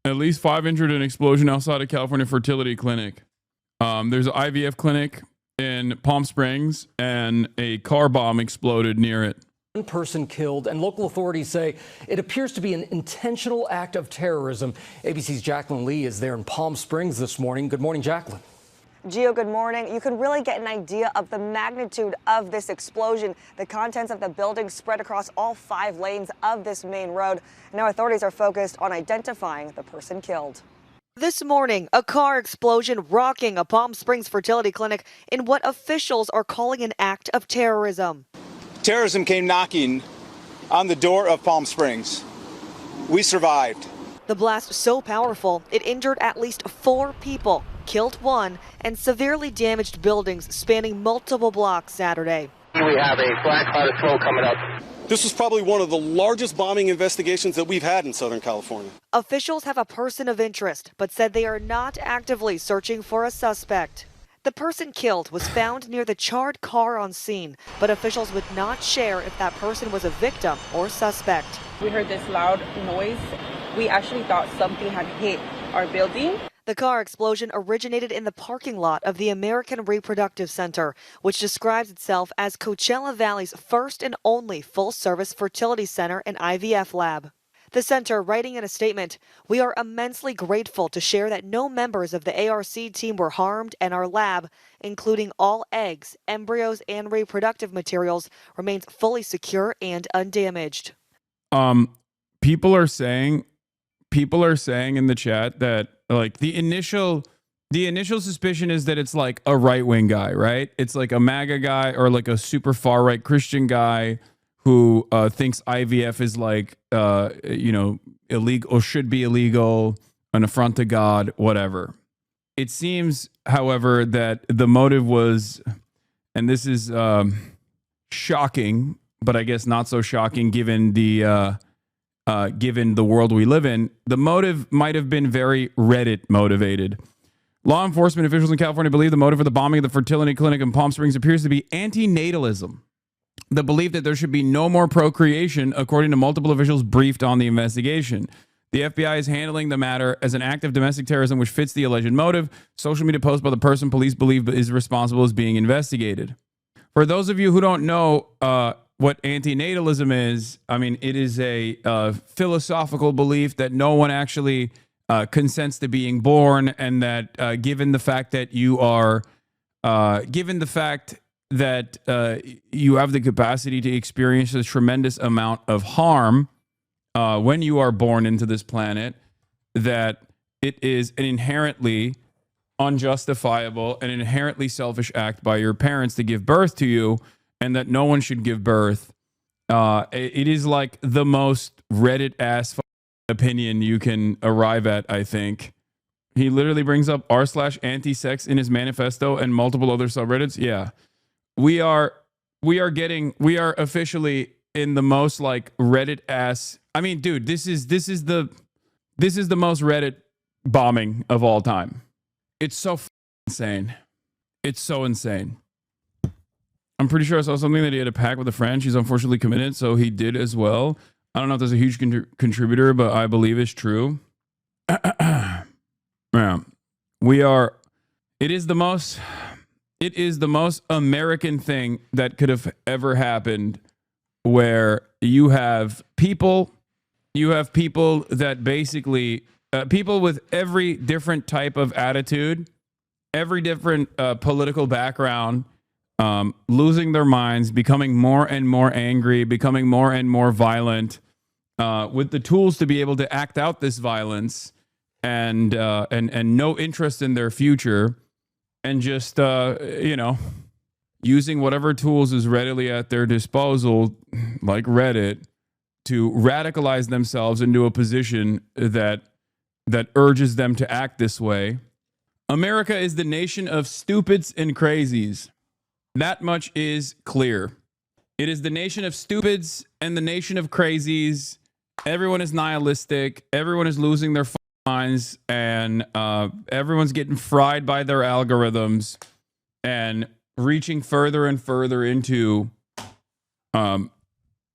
At least 5 injured in explosion outside of California fertility clinic. There's an IVF clinic in Palm Springs, and a car bomb exploded near it. One person killed, and local authorities say it appears to be an intentional act of terrorism. ABC's Jacqueline Lee is there in Palm Springs this morning. Good morning, Jacqueline. Gio, good morning. You can really get an idea of the magnitude of this explosion. The contents of the building spread across all 5 lanes of this main road. Now authorities are focused on identifying the person killed. This morning, a car explosion rocking a Palm Springs fertility clinic in what officials are calling an act of terrorism. Terrorism came knocking on the door of Palm Springs. We survived. The blast so powerful, it injured at least 4 people, killed 1, and severely damaged buildings spanning multiple blocks Saturday. We have a black cloud of smoke coming up. This was probably one of the largest bombing investigations that we've had in Southern California. Officials have a person of interest, but said they are not actively searching for a suspect. The person killed was found near the charred car on scene, but officials would not share if that person was a victim or suspect. We heard this loud noise. We actually thought something had hit our building. The car explosion originated in the parking lot of the American Reproductive Center, which describes itself as Coachella Valley's first and only full-service fertility center and IVF lab. The center, writing in a statement, "We are immensely grateful to share that no members of the ARC team were harmed, and our lab, including all eggs, embryos, and reproductive materials, remains fully secure and undamaged." People are saying in the chat that like the initial suspicion is that it's like a right-wing guy, right? It's like a MAGA guy or like a super far-right Christian guy who thinks IVF is like illegal or should be illegal, an affront to God, whatever. It seems, however, that the motive was, and this is shocking, but I guess not so shocking given the world we live in, the motive might have been very Reddit motivated. Law enforcement officials in California believe the motive for the bombing of the fertility clinic in Palm Springs appears to be antinatalism. The belief that there should be no more procreation, according to multiple officials briefed on the investigation. The FBI is handling the matter as an act of domestic terrorism which fits the alleged motive. Social media post by the person police believe is responsible is being investigated. For those of you who don't know what antinatalism is, I mean, it is a philosophical belief that no one actually consents to being born, and that given the fact that you are, given the fact that you have the capacity to experience a tremendous amount of harm when you are born into this planet, that it is an inherently unjustifiable and inherently selfish act by your parents to give birth to you, and that no one should give birth. It is like the most Reddit-ass opinion you can arrive at, I think. He literally brings up r/anti-sex in his manifesto and multiple other subreddits. Yeah. We are officially in the most like Reddit-ass. I mean, dude, this is the most Reddit bombing of all time. It's so insane. It's so insane. I'm pretty sure I saw something that he had a pact with a friend. She's unfortunately committed, so he did as well. I don't know if there's a huge contributor, but I believe it's true. Yeah. It is the most American thing that could have ever happened, where you have people that basically, people with every different type of attitude, every different political background, losing their minds, becoming more and more angry, becoming more and more violent, with the tools to be able to act out this violence, and no interest in their future, and just using whatever tools is readily at their disposal, like Reddit, to radicalize themselves into a position that urges them to act this way. America is the nation of stupids and crazies. That much is clear. It is the nation of stupids and the nation of crazies. Everyone is nihilistic. Everyone is losing their minds, and everyone's getting fried by their algorithms and reaching further and further into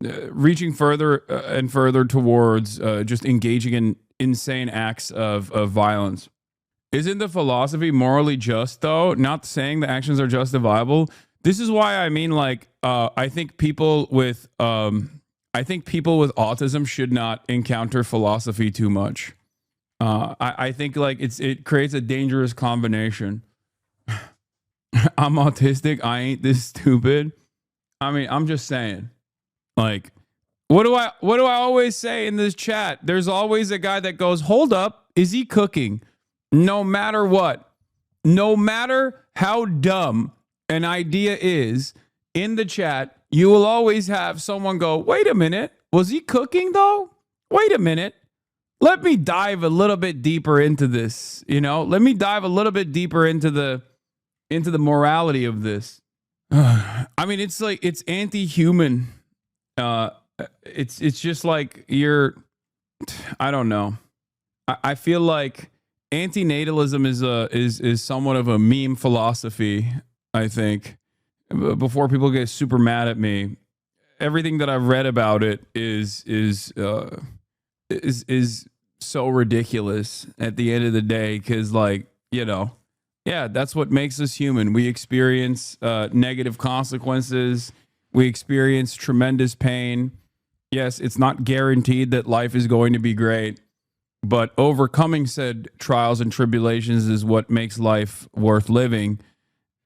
reaching further and further towards just engaging insane acts of violence. Isn't the philosophy morally just, though? Not saying the actions are justifiable. This is why I mean, like, I think people with autism should not encounter philosophy too much. I think like it creates a dangerous combination. I'm autistic. I ain't this stupid. I mean, I'm just saying. Like, what do I always say in this chat? There's always a guy that goes, "Hold up, is he cooking?" No matter what, no matter how dumb an idea is in the chat, you will always have someone go, "Wait a minute, was he cooking though? Wait a minute. Let me dive a little bit deeper into this, Let me dive a little bit deeper into the morality of this." I mean, it's like it's anti-human. It's just like I don't know. I feel like antinatalism is somewhat of a meme philosophy, I think. Before people get super mad at me, everything that I've read about it is so ridiculous at the end of the day, because that's what makes us human. We experience negative consequences. We experience tremendous pain. Yes, it's not guaranteed that life is going to be great, but overcoming said trials and tribulations is what makes life worth living.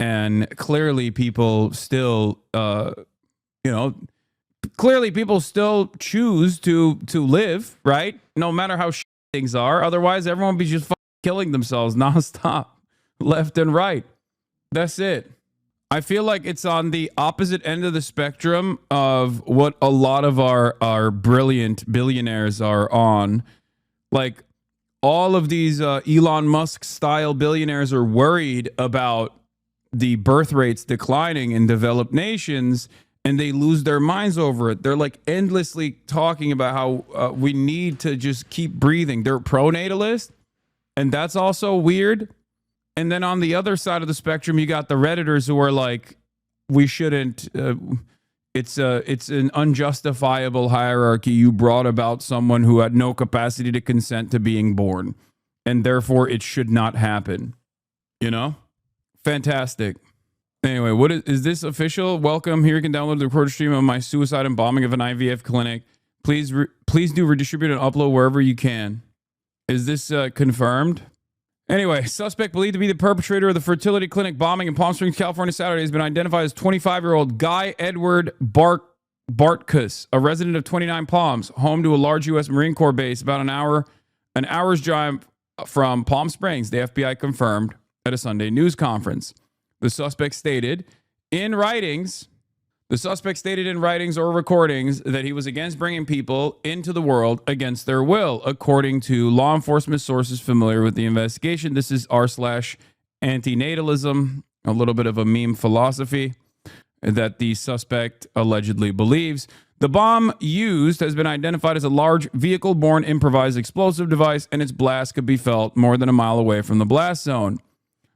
And clearly people still, choose to live, right? No matter how things are. Otherwise, everyone would be just killing themselves nonstop, left and right. That's it. I feel like it's on the opposite end of the spectrum of what a lot of our brilliant billionaires are on. Like, all of these Elon Musk style billionaires are worried about the birth rates declining in developed nations, and they lose their minds over it. They're like endlessly talking about how we need to just keep breathing. They're pro-natalist, and that's also weird. And then on the other side of the spectrum, you got the Redditors who are like, we shouldn't. It's an unjustifiable hierarchy. You brought about someone who had no capacity to consent to being born, and therefore it should not happen. Fantastic. Anyway, what is this official? Welcome. Here you can download the recorded stream of my suicide and bombing of an IVF clinic. Please do redistribute and upload wherever you can. Is this confirmed? Anyway, suspect believed to be the perpetrator of the fertility clinic bombing in Palm Springs, California, Saturday has been identified as 25-year-old Guy Edward Bartkus, a resident of 29 Palms, home to a large U.S. Marine Corps base about an hour's drive from Palm Springs, the FBI confirmed at a Sunday news conference. The suspect stated in writings or recordings that he was against bringing people into the world against their will, according to law enforcement sources familiar with the investigation. This is r/antinatalism, a little bit of a meme philosophy that the suspect allegedly believes. The bomb used has been identified as a large vehicle-borne improvised explosive device, and its blast could be felt more than a mile away from the blast zone.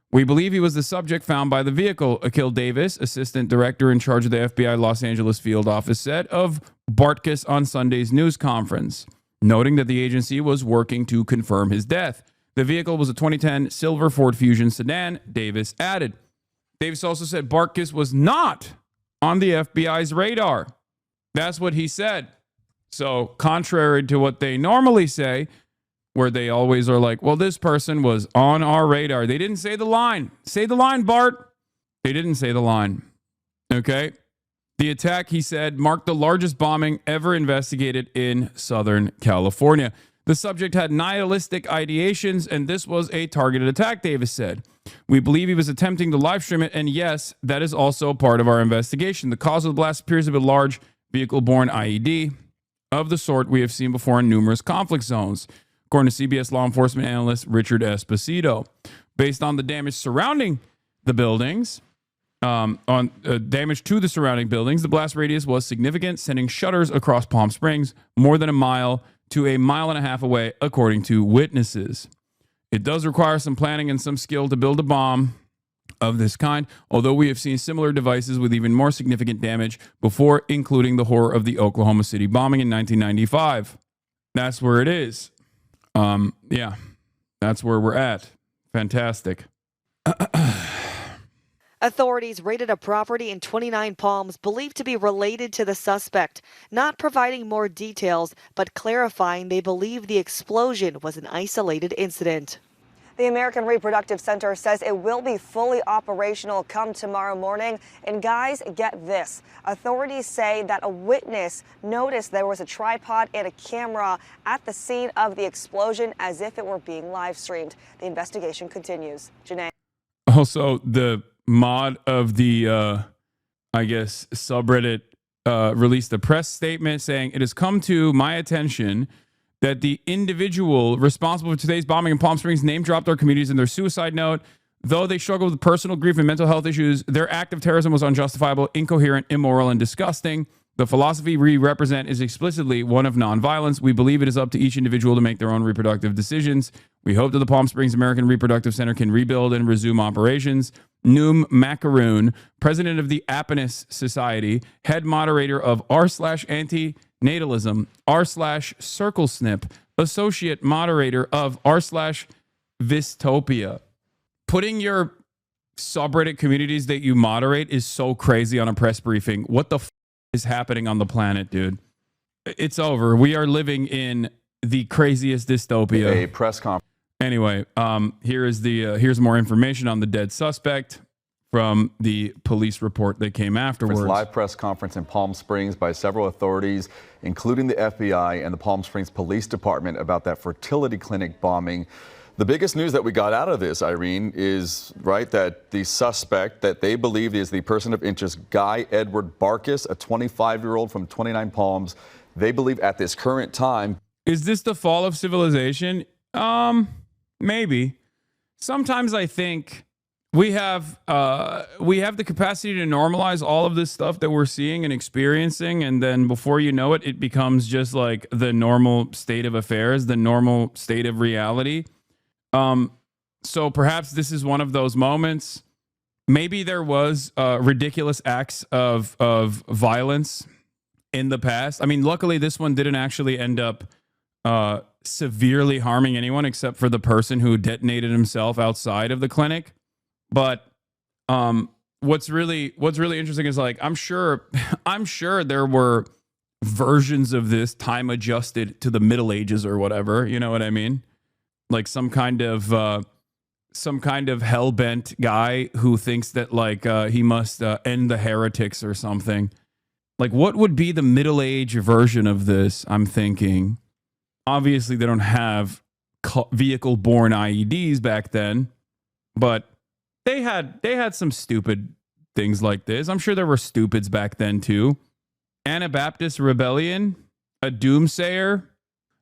We believe he was the subject found by the vehicle, Akil Davis, assistant director in charge of the FBI Los Angeles field office, said of Bartkus on Sunday's news conference, noting that the agency was working to confirm his death. The vehicle was a 2010 silver Ford Fusion sedan, Davis added. Davis also said Bartkus was not on the FBI's radar. That's what he said. So, contrary to what they normally say, where they always are like, well, this person was on our radar. They didn't say the line. Say the line, Bart. They didn't say the line. Okay. The attack, he said, marked the largest bombing ever investigated in Southern California. The subject had nihilistic ideations, and this was a targeted attack, Davis said. We believe he was attempting to live stream it, and yes, that is also part of our investigation. The cause of the blast appears to be a large vehicle-borne IED of the sort we have seen before in numerous conflict zones, according to CBS law enforcement analyst Richard Esposito. Based on the damage surrounding the buildings, damage to the surrounding buildings, the blast radius was significant, sending shudders across Palm Springs more than a mile to a mile and a half away, according to witnesses. It does require some planning and some skill to build a bomb of this kind, although we have seen similar devices with even more significant damage before, including the horror of the Oklahoma City bombing in 1995. That's where it is. Yeah, that's where we're at. Fantastic. Authorities raided a property in 29 Palms believed to be related to the suspect, not providing more details, but clarifying they believe the explosion was an isolated incident. The American Reproductive Center says it will be fully operational come tomorrow morning. And guys, get this. Authorities say that a witness noticed there was a tripod and a camera at the scene of the explosion as if it were being live streamed. The investigation continues. Janae. Also, the mod of the, I guess, subreddit released a press statement saying, "It has come to my attention that the individual responsible for today's bombing in Palm Springs name-dropped our communities in their suicide note. Though they struggle with personal grief and mental health issues, their act of terrorism was unjustifiable, incoherent, immoral, and disgusting. The philosophy we represent is explicitly one of nonviolence. We believe it is up to each individual to make their own reproductive decisions. We hope that the Palm Springs American Reproductive Center can rebuild and resume operations." Noom Macaroon, president of the Apenis Society, head moderator of r/antinatalism, r/circlesnip, associate moderator of r/vistopia. Putting your subreddit communities that you moderate is so crazy on a press briefing. What the is happening on the planet, dude? It's over. We are living in the craziest dystopia. A press conference. Anyway, here's more information on the dead suspect from the police report that came afterwards. Live press conference in Palm Springs by several authorities, including the FBI and the Palm Springs Police Department, about that fertility clinic bombing. The biggest news that we got out of this, Irene, is that the suspect that they believe is the person of interest, Guy Edward Barkis, a 25-year-old from 29 Palms, they believe at this current time. Is this the fall of civilization? Maybe. Sometimes I think we have the capacity to normalize all of this stuff that we're seeing and experiencing, and then before you know it, it becomes just like the normal state of affairs, the normal state of reality. So perhaps this is one of those moments. Maybe there was ridiculous acts of violence in the past. I mean, luckily this one didn't actually end up severely harming anyone except for the person who detonated himself outside of the clinic. But what's really interesting is I'm sure there were versions of this time adjusted to the Middle Ages or whatever. You know what I mean? Like some kind of hell-bent guy who thinks that he must end the heretics or something. Like, what would be the Middle Age version of this? I'm thinking. Obviously, they don't have vehicle-borne IEDs back then, but they had some stupid things like this. I'm sure there were stupids back then too. Anabaptist rebellion, a doomsayer.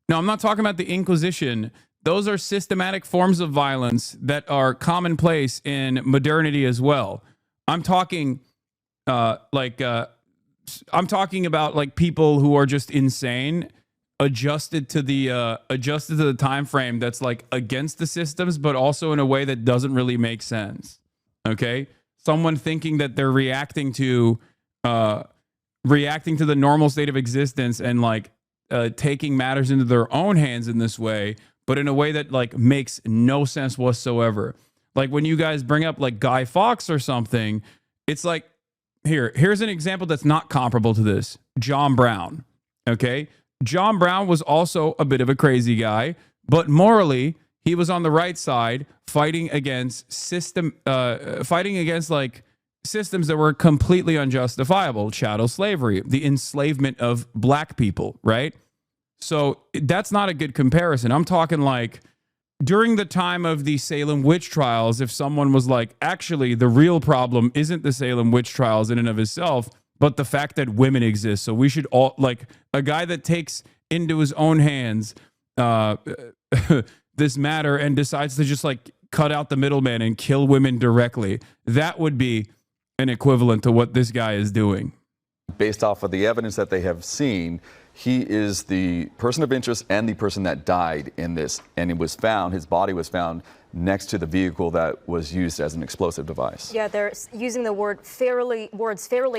No, I'm not talking about the Inquisition. Those are systematic forms of violence that are commonplace in modernity as well. I'm talking about people who are just insane, adjusted to the time frame that's against the systems, but also in a way that doesn't really make sense. Okay, someone thinking that they're reacting to the normal state of existence and taking matters into their own hands in this way, but in a way that makes no sense whatsoever. Like when you guys bring up Guy Fawkes or something, it's here's an example that's not comparable to this. John Brown. Okay. John Brown was also a bit of a crazy guy, but morally he was on the right side, fighting against systems that were completely unjustifiable. Chattel slavery, the enslavement of black people, right? So that's not a good comparison. I'm talking during the time of the Salem witch trials, if someone was actually the real problem isn't the Salem witch trials in and of itself, but the fact that women exist. So we should all, a guy that takes into his own hands this matter and decides to just cut out the middleman and kill women directly. That would be an equivalent to what this guy is doing. Based off of the evidence that they have seen, he is the person of interest and the person that died in this. And his body was found next to the vehicle that was used as an explosive device. Yeah, they're using the words fairly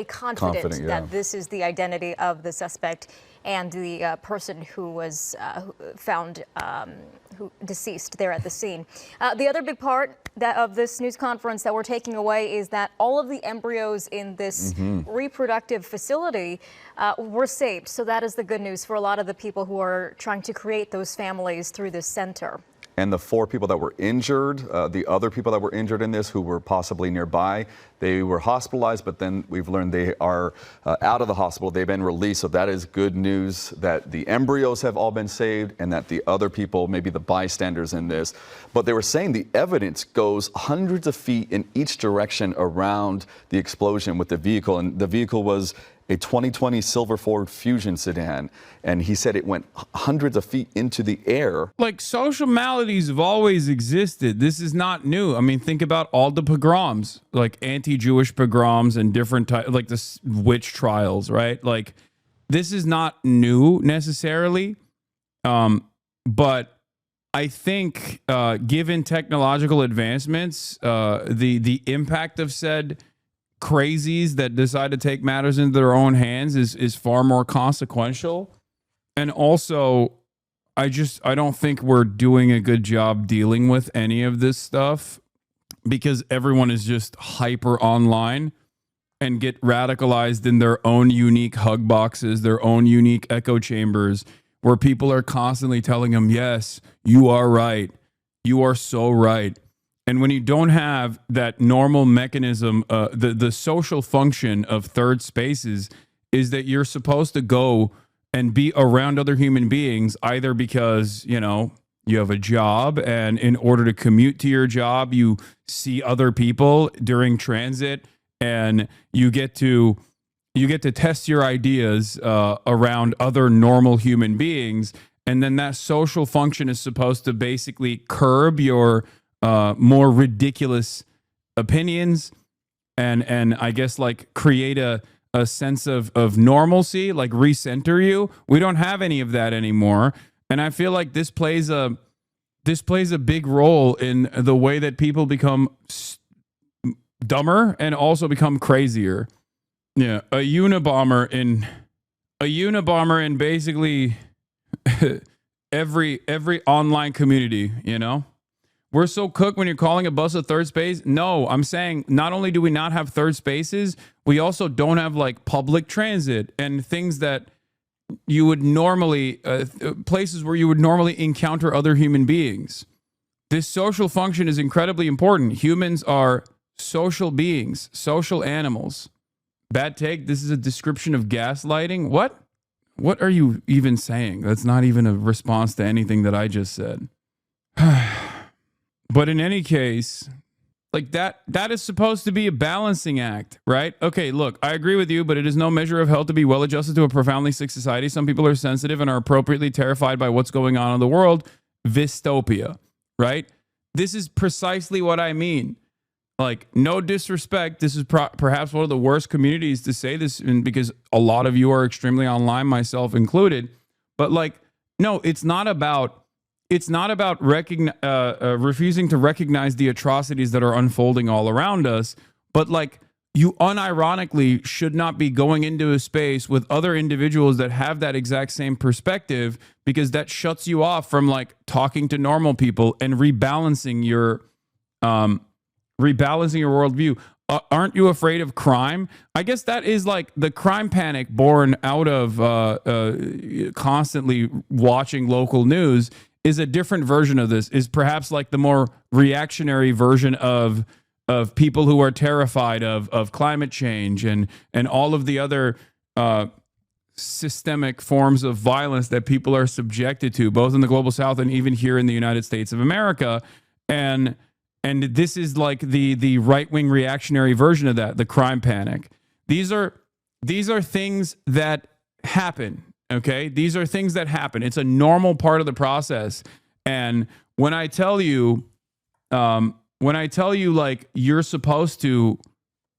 confident that this is the identity of the suspect and the person who was found deceased there at the scene. The other big part of this news conference that we're taking away is that all of the embryos in this reproductive facility were saved. So that is the good news for a lot of the people who are trying to create those families through this center. And the 4 people that were injured, the other people that were injured in this who were possibly nearby, they were hospitalized, but then we've learned they are out of the hospital. They've been released. So that is good news that the embryos have all been saved and that the other people, maybe the bystanders in this. But they were saying the evidence goes hundreds of feet in each direction around the explosion with the vehicle. And the vehicle was a 2020 silver Ford Fusion sedan, and he said it went hundreds of feet into the air. Like, social maladies have always existed. This is not new. I mean, think about all the pogroms, like anti-Jewish pogroms and different types, like the witch trials, right? Like, this is not new necessarily, but I think given technological advancements, the impact of said crazies that decide to take matters into their own hands is far more consequential. And also, I don't think we're doing a good job dealing with any of this stuff because everyone is just hyper online and get radicalized in their own unique hug boxes, their own unique echo chambers, where people are constantly telling them, yes, you are right. You are so right. And when you don't have that normal mechanism, the social function of third spaces is that you're supposed to go and be around other human beings, either because, you know, you have a job, and in order to commute to your job, you see other people during transit, and you get to test your ideas around other normal human beings. And then that social function is supposed to basically curb your more ridiculous opinions and I guess like create a sense of normalcy, like recenter you. We don't have any of that anymore. And I feel like this plays a big role in the way that people become dumber and also become crazier. Yeah, a Unabomber in basically every online community, you know? We're so cooked when you're calling a bus a third space. No, I'm saying not only do we not have third spaces, we also don't have like public transit and things that you would normally, places where you would normally encounter other human beings. This social function is incredibly important. Humans are social beings, social animals. Bad take. This is a description of gaslighting. What? What are you even saying? That's not even a response to anything that I just said. But in any case, like that is supposed to be a balancing act, right? Okay, look, I agree with you, but it is no measure of health to be well adjusted to a profoundly sick society. Some people are sensitive and are appropriately terrified by what's going on in the world. Vistopia, right? This is precisely what I mean. Like, no disrespect. This is perhaps one of the worst communities to say this in, because a lot of you are extremely online, myself included. But like, no, it's not about refusing to recognize the atrocities that are unfolding all around us. But like, you unironically should not be going into a space with other individuals that have that exact same perspective, because that shuts you off from like talking to normal people and rebalancing your worldview. Aren't you afraid of crime? I guess that is like the crime panic born out of constantly watching local news is a different version of this, is perhaps like the more reactionary version of people who are terrified of climate change and all of the other systemic forms of violence that people are subjected to, both in the global south and even here in the United States of America. And this is like the right-wing reactionary version of that, the crime panic. These are things that happen. Okay, these are things that happen. It's a normal part of the process. And when I tell you like you're supposed to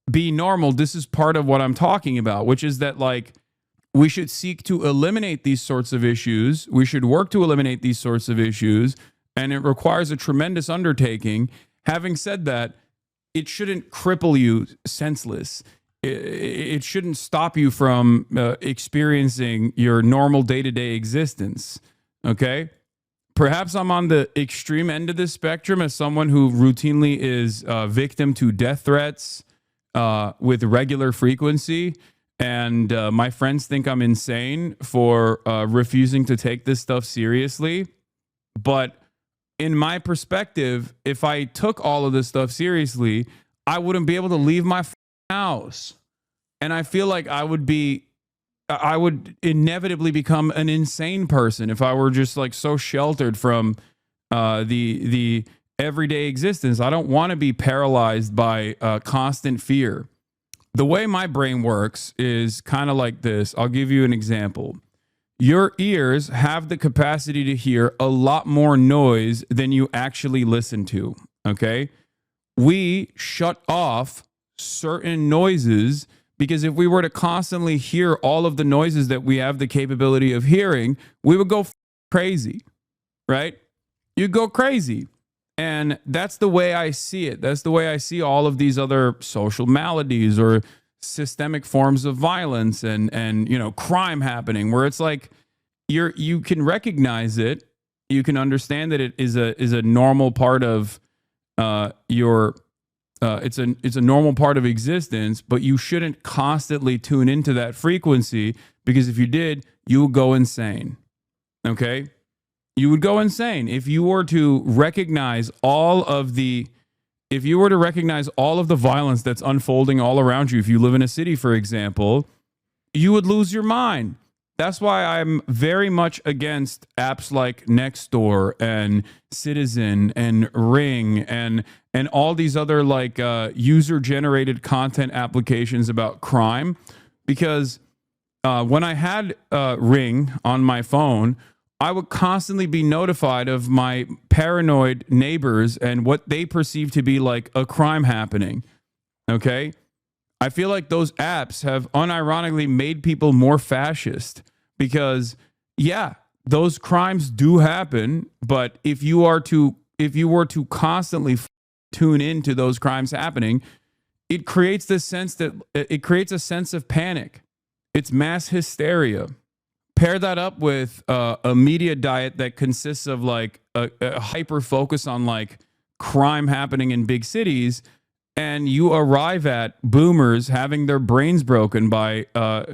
be normal, this is part of what I'm talking about, which is that like we should seek to eliminate these sorts of issues. We should work to eliminate these sorts of issues, and it requires a tremendous undertaking. Having said that, it shouldn't cripple you senseless. It shouldn't stop you from experiencing your normal day-to-day existence, okay? perhaps I'm on the extreme end of this spectrum as someone who routinely is victim to death threats with regular frequency. And my friends think I'm insane for refusing to take this stuff seriously. But in my perspective, if I took all of this stuff seriously, I wouldn't be able to leave my house. And I feel like I would inevitably become an insane person if I were just like so sheltered from the everyday existence. I don't want to be paralyzed by constant fear. The way my brain works is kind of like this. I'll give you an example. Your ears have the capacity to hear a lot more noise than you actually listen to, okay? We shut off certain noises because if we were to constantly hear all of the noises that we have the capability of hearing, we would go crazy, right? You'd go crazy. And that's the way I see it. That's the way I see all of these other social maladies or systemic forms of violence and you know, crime happening, where it's like you can recognize it, you can understand that it is a normal part of it's a normal part of existence, but you shouldn't constantly tune into that frequency, because if you did, you would go insane. Okay? You would go insane if you were to recognize all of the violence that's unfolding all around you. If you live in a city, for example, you would lose your mind. That's why I'm very much against apps like Nextdoor and Citizen and Ring and all these other like user-generated content applications about crime. Because when I had Ring on my phone, I would constantly be notified of my paranoid neighbors and what they perceive to be like a crime happening. Okay? I feel like those apps have unironically made people more fascist because, yeah, those crimes do happen. But if you were to constantly tune into those crimes happening, it creates a sense of panic. It's mass hysteria. Pair that up with a media diet that consists of like a hyper focus on like crime happening in big cities, and you arrive at boomers having their brains broken by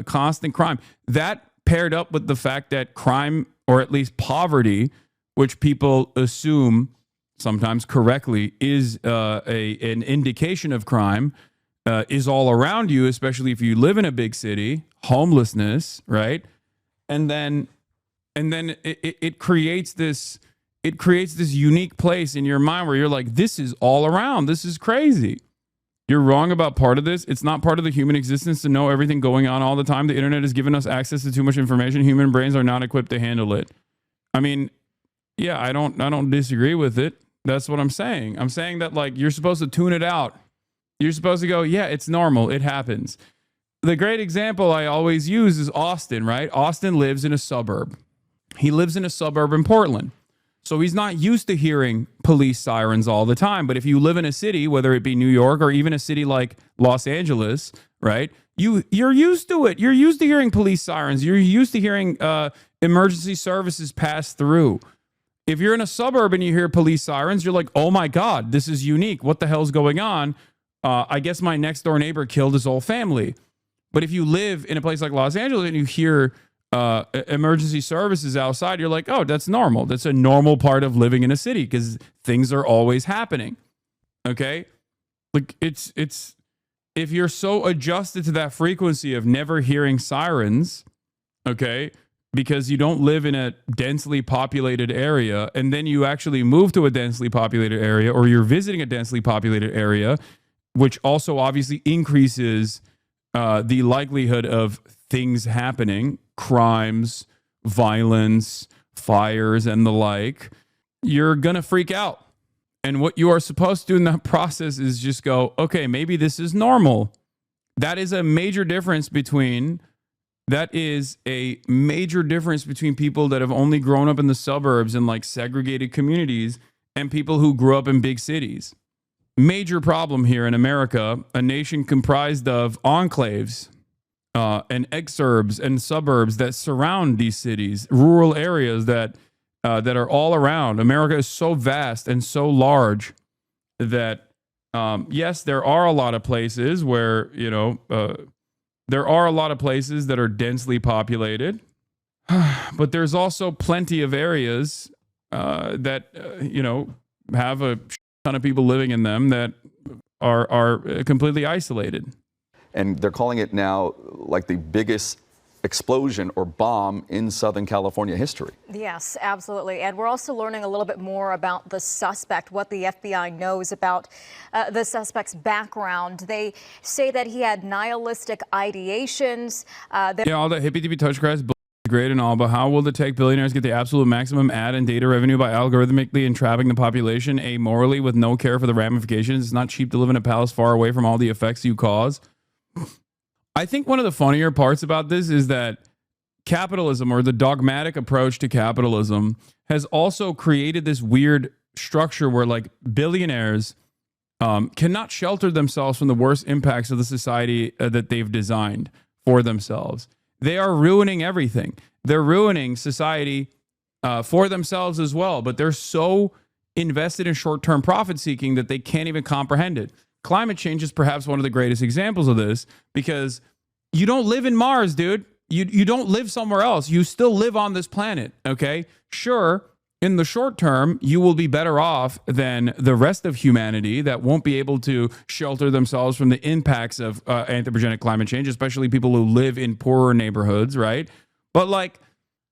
constant crime. That paired up with the fact that crime, or at least poverty, which people assume sometimes correctly is an indication of crime, is all around you, especially if you live in a big city. Homelessness, right? And then it creates this unique place in your mind where you're like, this is all around. This is crazy. You're wrong about part of this. It's not part of the human existence to know everything going on all the time. The internet has given us access to too much information. Human brains are not equipped to handle it. I mean, yeah, I don't disagree with it. That's what I'm saying. I'm saying that like you're supposed to tune it out. You're supposed to go, yeah, it's normal. It happens. The great example I always use is Austin, right? Austin lives in a suburb. He lives in a suburb in Portland. So he's not used to hearing police sirens all the time. But if you live in a city, whether it be New York or even a city like Los Angeles, right? You're used to it. You're used to hearing police sirens. You're used to hearing emergency services pass through. If you're in a suburb and you hear police sirens, you're like, oh my God, this is unique. What the hell's going on? I guess my next door neighbor killed his whole family. But if you live in a place like Los Angeles and you hear emergency services outside, you're like, oh, that's normal. That's a normal part of living in a city because things are always happening. Okay? Like it's if you're so adjusted to that frequency of never hearing sirens, okay, because you don't live in a densely populated area, and then you actually move to a densely populated area, or you're visiting a densely populated area, which also obviously increases the likelihood of things happening, crimes, violence, fires, and the like, you're going to freak out. And what you are supposed to do in that process is just go, okay, maybe this is normal. That is a major difference between people that have only grown up in the suburbs and like segregated communities and people who grew up in big cities. Major problem here in America, a nation comprised of enclaves and exurbs and suburbs that surround these cities, rural areas that that are all around. America is so vast and so large that, yes, there are a lot of places where, there are a lot of places that are densely populated, but there's also plenty of areas that, have a ton of people living in them that are completely isolated. And they're calling it now like the biggest explosion or bomb in Southern California history. Yes, absolutely. And we're also learning a little bit more about the suspect, what the FBI knows about the suspect's background. They say that he had nihilistic ideations. All that hippy-dippy touch grass is great and all, but how will the tech billionaires get the absolute maximum ad and data revenue by algorithmically entrapping the population amorally with no care for the ramifications? It's not cheap to live in a palace far away from all the effects you cause. I think one of the funnier parts about this is that capitalism, or the dogmatic approach to capitalism, has also created this weird structure where like billionaires cannot shelter themselves from the worst impacts of the society that they've designed for themselves. They are ruining everything. They're ruining society for themselves as well, but they're so invested in short-term profit seeking that they can't even comprehend it. Climate change is perhaps one of the greatest examples of this, because you don't live in Mars, dude. You don't live somewhere else. You still live on this planet, okay? Sure, in the short term, you will be better off than the rest of humanity that won't be able to shelter themselves from the impacts of anthropogenic climate change, especially people who live in poorer neighborhoods, right? But like,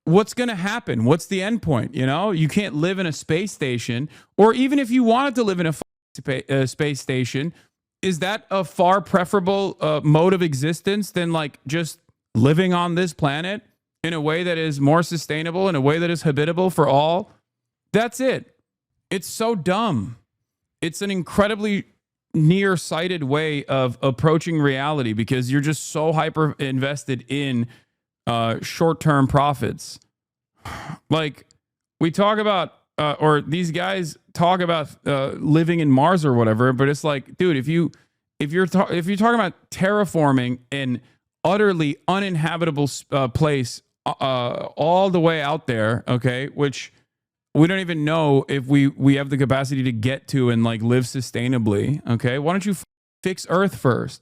what's going to happen? What's the end point? You can't live in a space station, or even if you wanted to live in a space station, is that a far preferable mode of existence than like just living on this planet in a way that is more sustainable, in a way that is habitable for all? That's it. It's so dumb. It's an incredibly nearsighted way of approaching reality, because you're just so hyper invested in short-term profits. Like, we talk about or these guys talk about living in Mars or whatever, but it's like, dude, if you're talking about terraforming an utterly uninhabitable place all the way out there, okay, which we don't even know if we have the capacity to get to and like live sustainably, okay? Why don't you fix Earth first?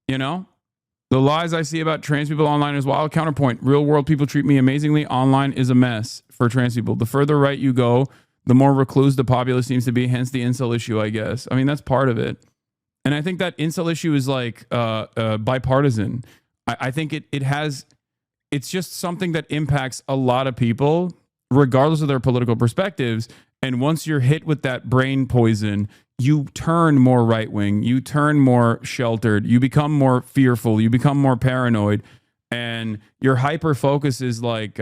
The lies I see about trans people online is wild. Counterpoint: real world people treat me amazingly. Online is a mess for trans people. The further right you go, the more recluse the populace seems to be. Hence the incel issue, I guess. I mean, that's part of it. And I think that incel issue is like bipartisan. I think it's just something that impacts a lot of people, regardless of their political perspectives. And once you're hit with that brain poison, you turn more right-wing, you turn more sheltered, you become more fearful, you become more paranoid, and your hyper-focus is like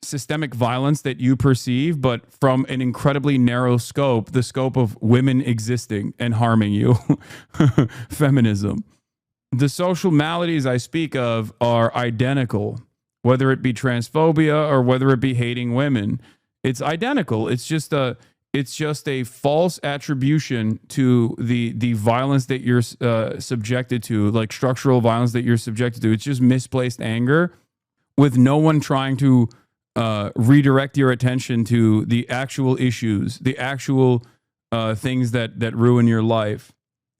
systemic violence that you perceive, but from an incredibly narrow scope, the scope of women existing and harming you. Feminism. The social maladies I speak of are identical, whether it be transphobia or whether it be hating women. It's identical. It's just a false attribution to the violence that you're subjected to, like structural violence that you're subjected to. It's just misplaced anger with no one trying to redirect your attention to the actual issues, the actual things that ruin your life.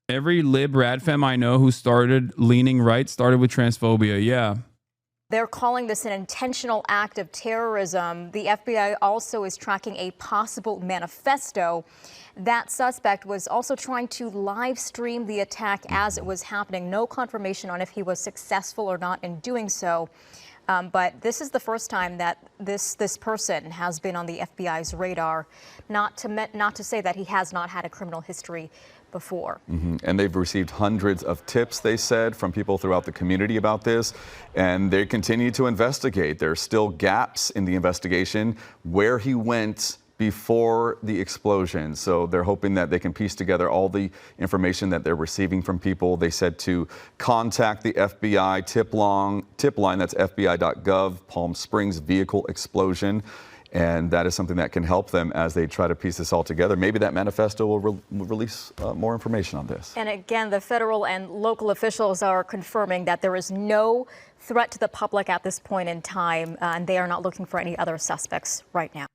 Every lib radfem I know who started leaning right started with transphobia. Yeah. They're calling this an intentional act of terrorism. The FBI also is tracking a possible manifesto. That suspect was also trying to live stream the attack as it was happening. No confirmation on if he was successful or not in doing so. But this is the first time that this person has been on the FBI's radar. Not to say that he has not had a criminal history before. And they've received hundreds of tips, they said, from people throughout the community about this, and they continue to investigate. There are still gaps in the investigation where he went before the explosion. So they're hoping that they can piece together all the information that they're receiving from people. They said to contact the FBI tip line, that's FBI.gov, Palm Springs vehicle explosion. And that is something that can help them as they try to piece this all together. Maybe that manifesto will release more information on this. And again, the federal and local officials are confirming that there is no threat to the public at this point in time, and they are not looking for any other suspects right now.